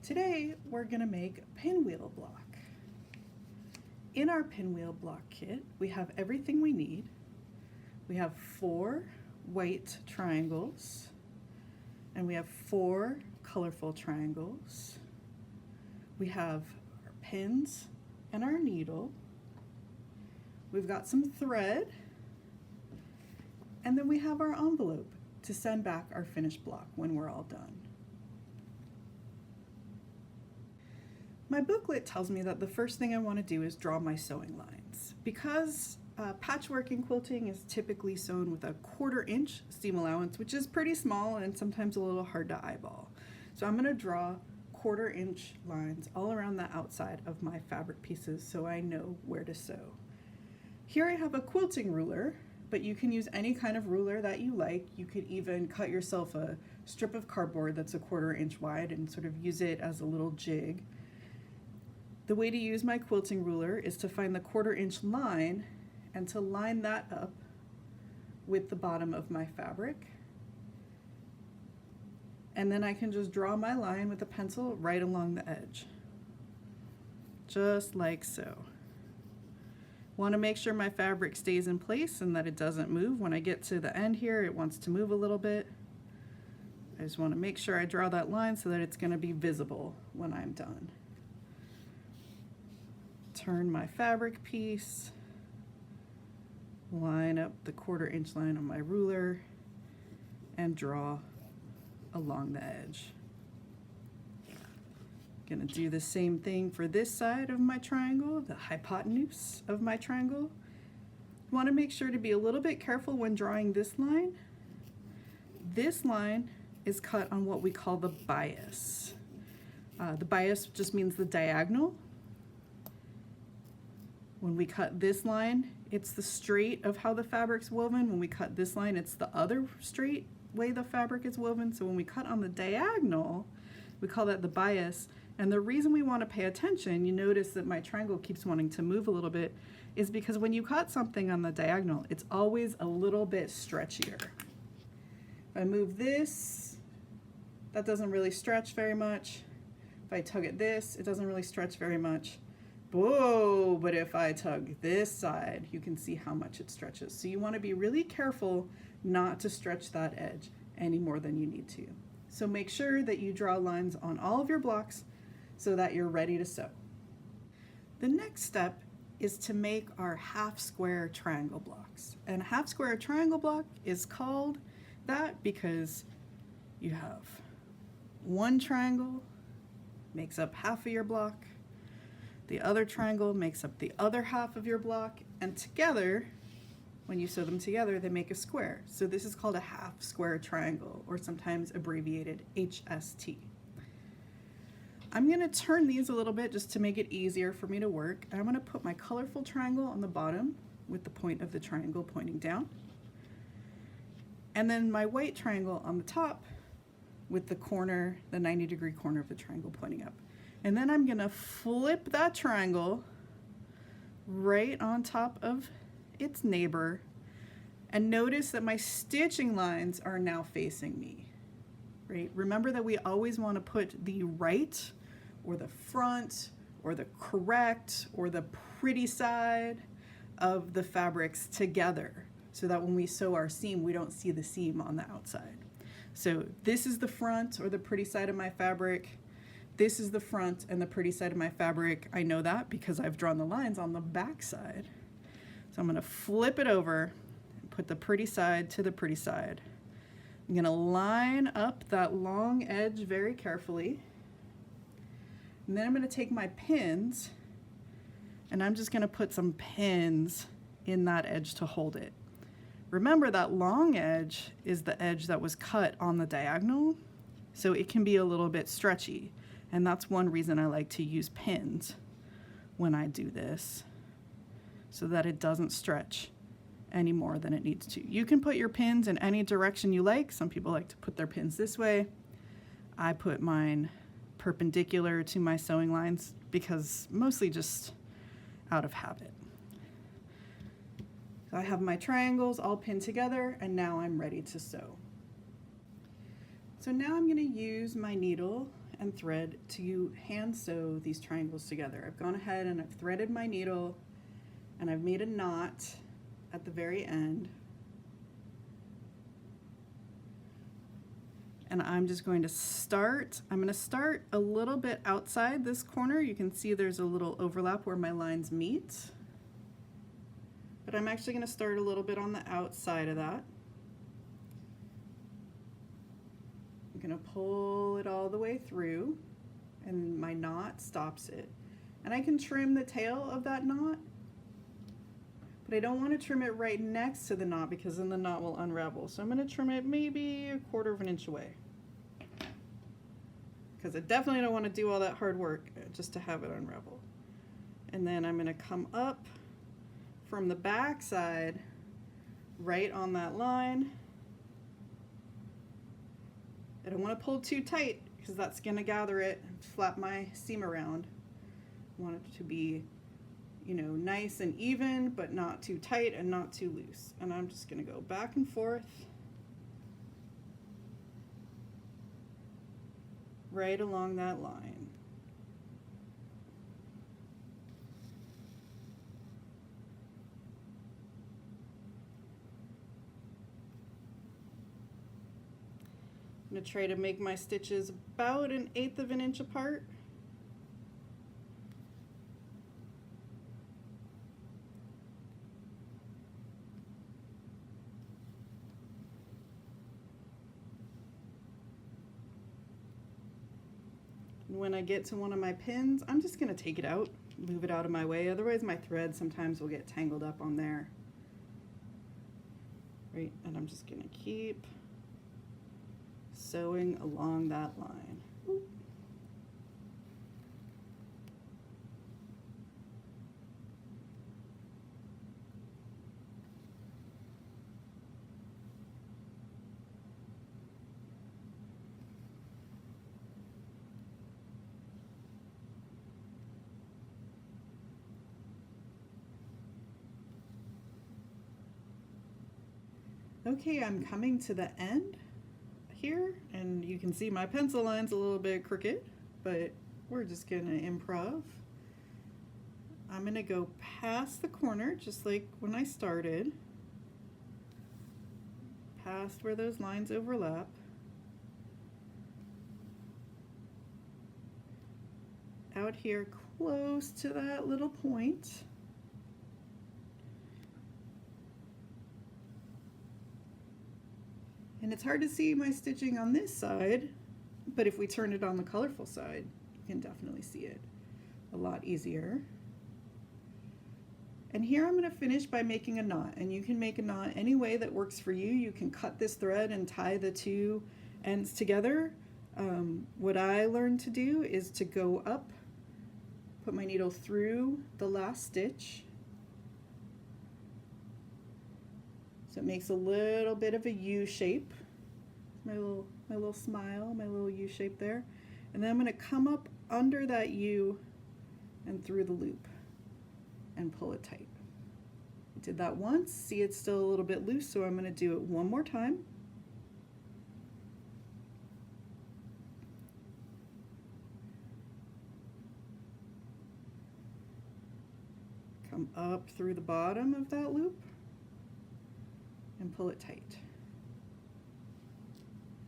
Today we're going to make a pinwheel block. In our pinwheel block kit we have everything we need. We have 4 white triangles and we have 4 colorful triangles. We have our pins and our needle. We've got some thread, and then we have our envelope to send back our finished block when we're all done. My booklet tells me that the first thing I want to do is draw my sewing lines. Because patchwork and quilting is typically sewn with a 1/4 inch seam allowance, which is pretty small and sometimes a little hard to eyeball. So I'm going to draw 1/4 inch lines all around the outside of my fabric pieces so I know where to sew. Here I have a quilting ruler, but you can use any kind of ruler that you like. You could even cut yourself a strip of cardboard that's a 1/4 inch wide and sort of use it as a little jig. The way to use my quilting ruler is to find the 1/4 inch line and to line that up with the bottom of my fabric. And then I can just draw my line with a pencil right along the edge. Just like so. Want to make sure my fabric stays in place and that it doesn't move. When I get to the end here, it wants to move a little bit. I just want to make sure I draw that line so that it's going to be visible when I'm done. Turn my fabric piece, line up the 1/4 inch line on my ruler, and draw along the edge. Gonna do the same thing for this side of my triangle, the hypotenuse of my triangle. Want to make sure to be a little bit careful when drawing this line. This line is cut on what we call the bias. The bias just means the diagonal. When we cut this line, it's the straight of how the fabric's woven. When we cut this line, it's the other straight way the fabric is woven. So when we cut on the diagonal, we call that the bias. And the reason we want to pay attention, you notice that my triangle keeps wanting to move a little bit, is because when you cut something on the diagonal, it's always a little bit stretchier. If I move this, that doesn't really stretch very much. If I tug at this, it doesn't really stretch very much. Whoa, but if I tug this side, you can see how much it stretches. So you want to be really careful not to stretch that edge any more than you need to. So make sure that you draw lines on all of your blocks so that you're ready to sew. The next step is to make our half square triangle blocks. And a half square triangle block is called that because you have one triangle makes up half of your block, the other triangle makes up the other half of your block, and together, when you sew them together, they make a square. So this is called a half square triangle, or sometimes abbreviated HST. I'm going to turn these a little bit just to make it easier for me to work. And I'm going to put my colorful triangle on the bottom with the point of the triangle pointing down. And then my white triangle on the top with the corner, the 90-degree corner of the triangle pointing up. And then I'm going to flip that triangle right on top of its neighbor, and notice that my stitching lines are now facing me. Right? Remember that we always want to put the right or the front or the correct or the pretty side of the fabrics together so that when we sew our seam, we don't see the seam on the outside. So this is the front or the pretty side of my fabric. This is the front and the pretty side of my fabric. I know that because I've drawn the lines on the back side. So I'm going to flip it over and put the pretty side to the pretty side. I'm going to line up that long edge very carefully. And then I'm going to take my pins and I'm just going to put some pins in that edge to hold it. Remember that long edge is the edge that was cut on the diagonal, so it can be a little bit stretchy. And that's one reason I like to use pins when I do this, so that it doesn't stretch any more than it needs to. You can put your pins in any direction you like. Some people like to put their pins this way. I put mine perpendicular to my sewing lines because mostly just out of habit. So I have my triangles all pinned together and now I'm ready to sew. So now I'm going to use my needle and thread to hand sew these triangles together. I've gone ahead and I've threaded my needle and I've made a knot at the very end. And I'm just going to start, I'm going to start a little bit outside this corner. You can see there's a little overlap where my lines meet. But I'm actually going to start a little bit on the outside of that. I'm going to pull it all the way through and my knot stops it. And I can trim the tail of that knot, but I don't want to trim it right next to the knot because then the knot will unravel. So I'm going to trim it maybe 1/4 inch away, because I definitely don't want to do all that hard work just to have it unravel. And then I'm going to come up from the back side right on that line. I don't want to pull too tight because that's going to gather it and flap my seam around. I want it to be, you know, nice and even, but not too tight and not too loose. And I'm just going to go back and forth right along that line. I'm going to try to make my stitches about 1/8 inch apart. And when I get to one of my pins, I'm just going to take it out, move it out of my way. Otherwise my thread sometimes will get tangled up on there. Right, and I'm just going to keep sewing along that line. Ooh. Okay, I'm coming to the end here, and you can see my pencil line's a little bit crooked, but we're just gonna improv. I'm gonna go past the corner just like when I started, past where those lines overlap, out here close to that little point. And it's hard to see my stitching on this side, but if we turn it on the colorful side, you can definitely see it a lot easier. And here I'm going to finish by making a knot, and you can make a knot any way that works for you. You can cut this thread and tie the two ends together. What I learned to do is to go up, put my needle through the last stitch, so it makes a little bit of a U shape. My little smile, my little U shape there. And then I'm going to come up under that U and through the loop and pull it tight. I did that once, see it's still a little bit loose, so I'm going to do it one more time. Come up through the bottom of that loop and pull it tight.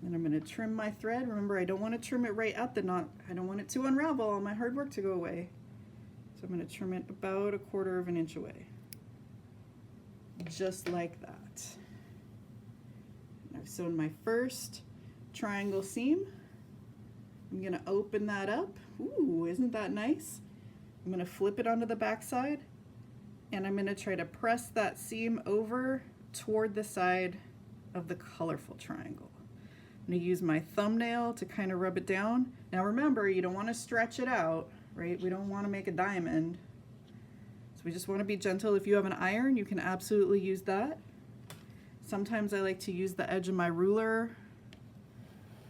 And I'm going to trim my thread. Remember, I don't want to trim it right at the knot. I don't want it to unravel, all my hard work to go away. So I'm going to trim it about 1/4 inch away. Just like that. And I've sewn my first triangle seam. I'm going to open that up. Ooh, isn't that nice? I'm going to flip it onto the back side, and I'm going to try to press that seam over toward the side of the colorful triangle. I'm going to use my thumbnail to kind of rub it down. Now remember, you don't want to stretch it out, right? We don't want to make a diamond. So we just want to be gentle. If you have an iron, you can absolutely use that. Sometimes I like to use the edge of my ruler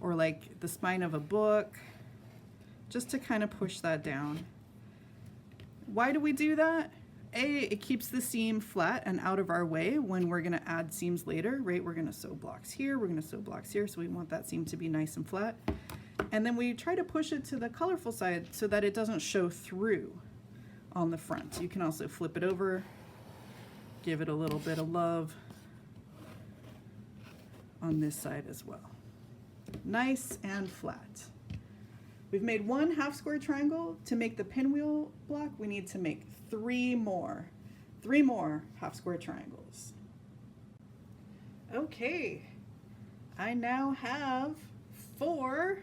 or like the spine of a book just to kind of push that down. Why do we do that? It keeps the seam flat and out of our way when we're going to add seams later, right? We're going to sew blocks here, we're going to sew blocks here, so we want that seam to be nice and flat. And then we try to push it to the colorful side so that it doesn't show through on the front. You can also flip it over, give it a little bit of love on this side as well. Nice and flat. We've made one half square triangle. To make the pinwheel block, we need to make three more half square triangles. Okay, I now have 4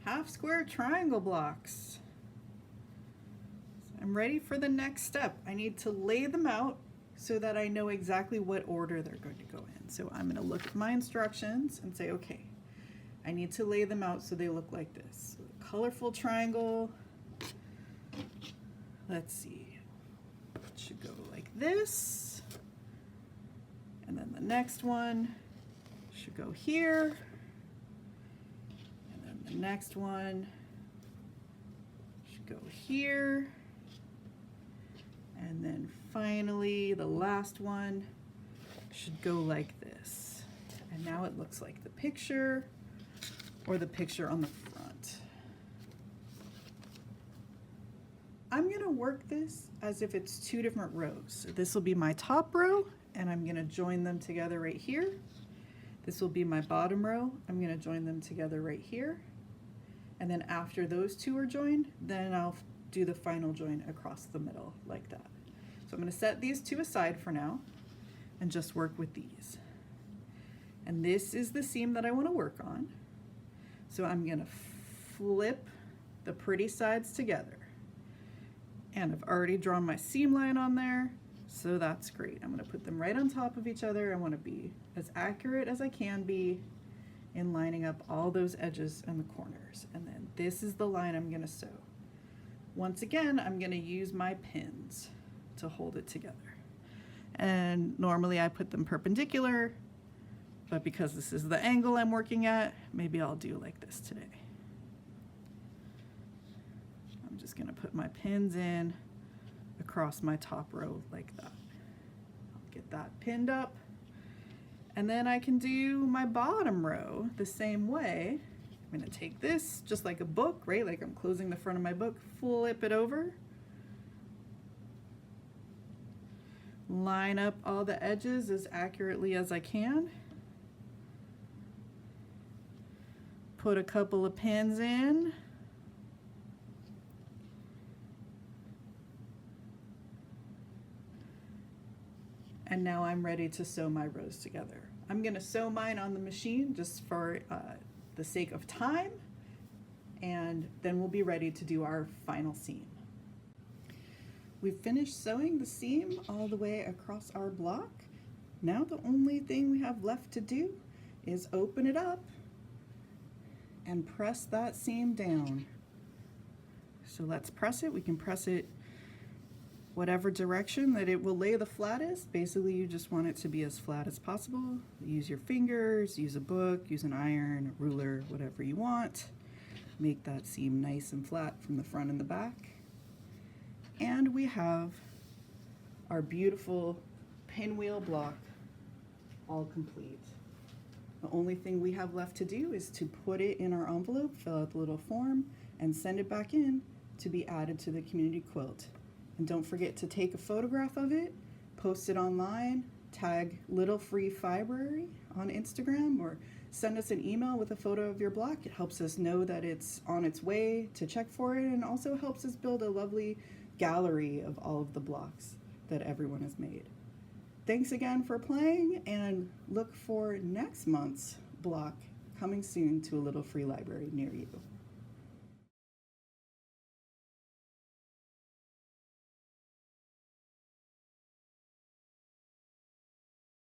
half square triangle blocks. So I'm ready for the next step. I need to lay them out so that I know exactly what order they're going to go in. So I'm going to look at my instructions and say, okay, I need to lay them out so they look like this. So the colorful triangle, let's see, it should go like this. And then the next one should go here. And then the next one should go here. And then finally, the last one should go like this. And now it looks like the picture or the picture on the front. I'm gonna work this as if it's 2 different rows. So this will be my top row, and I'm gonna join them together right here. This will be my bottom row. I'm gonna join them together right here. And then after those 2 are joined, then I'll do the final join across the middle like that. So I'm gonna set these 2 aside for now and just work with these. And this is the seam that I wanna work on. So I'm gonna flip the pretty sides together. And I've already drawn my seam line on there, so that's great. I'm gonna put them right on top of each other. I wanna be as accurate as I can be in lining up all those edges and the corners. And then this is the line I'm gonna sew. Once again, I'm gonna use my pins to hold it together. And normally I put them perpendicular, but because this is the angle I'm working at, maybe I'll do like this today. I'm just gonna put my pins in across my top row like that. I'll get that pinned up. And then I can do my bottom row the same way. I'm gonna take this just like a book, right? Like I'm closing the front of my book, flip it over. Line up all the edges as accurately as I can. Put a couple of pins in. And now I'm ready to sew my rows together. I'm gonna sew mine on the machine just for the sake of time, and then we'll be ready to do our final seam. We've finished sewing the seam all the way across our block. Now the only thing we have left to do is open it up and press that seam down. So let's press it. We can press it whatever direction that it will lay the flattest. Basically, you just want it to be as flat as possible. Use your fingers, use a book, use an iron, a ruler, whatever you want. Make that seam nice and flat from the front and the back. And we have our beautiful pinwheel block all complete. The only thing we have left to do is to put it in our envelope, fill out the little form, and send it back in to be added to the community quilt. And don't forget to take a photograph of it, post it online, tag Little Free Fibrary on Instagram, or send us an email with a photo of your block. It helps us know that it's on its way to check for it, and also helps us build a lovely gallery of all of the blocks that everyone has made. Thanks again for playing, and look for next month's block coming soon to a Little Free Library near you.